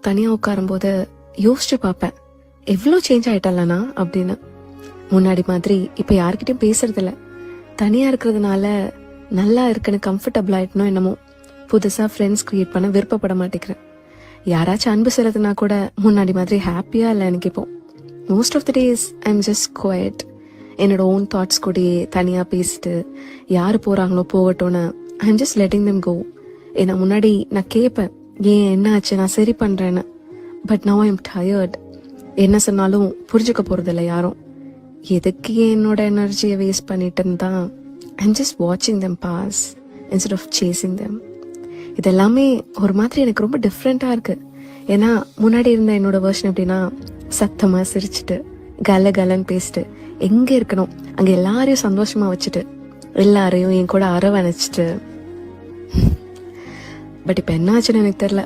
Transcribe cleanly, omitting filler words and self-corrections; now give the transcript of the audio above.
தனியாக உட்காரும்போது யோசிச்சு பார்ப்பேன், எவ்வளோ சேஞ்ச் ஆயிட்டலனா அப்படின்னு. முன்னாடி மாதிரி இப்போ யார்கிட்டயும் பேசுறதில்ல. தனியாக இருக்கிறதுனால நல்லா இருக்குன்னு கம்ஃபர்டபுள் ஆயிட்டனோ என்னமோ, புதுசாக ஃப்ரெண்ட்ஸ் கிரியேட் பண்ண விருப்பப்பட மாட்டேங்கிறேன். யாராச்சும் அன்பு செலுத்தினா கூட முன்னாடி மாதிரி ஹாப்பியாக இல்லை எனக்கு இப்போ. Most of the days I am just quiet. என்னோட ஓன் தாட்ஸ் கூடயே தனியாக பேசிட்டு யார் போகிறாங்களோ போகட்டும்னு I am just letting them go. ஏன்னா முன்னாடி நான் கேட்பேன், ஏன் என்ன ஆச்சு, நான் சரி பண்ணுறேன்னு. But now I am tired. என்ன சொன்னாலும் புரிஞ்சுக்க போகிறதில்ல யாரும். எதுக்கு என்னோட எனர்ஜியை வேஸ்ட் பண்ணிட்டுன்னு தான் ஐ எம் ஜஸ்ட் வாட்சிங் them pass instead of chasing them. இதெல்லாமே ஒரு மாதிரி எனக்கு ரொம்ப டிஃப்ரெண்ட்டாக இருக்குது. ஏன்னா முன்னாடி இருந்த என்னோட வெர்ஷன் எப்படின்னா, சத்தமாக சிரிச்சுட்டு கல கலன்னு பேசிட்டு எங்கே இருக்கணும் அங்கே எல்லாரையும் சந்தோஷமாக வச்சுட்டு எல்லாரையும் என் கூட அரவணைச்சிட்டு. பட் இப்போ என்ன ஆச்சுன்னு எனக்கு தெரியல.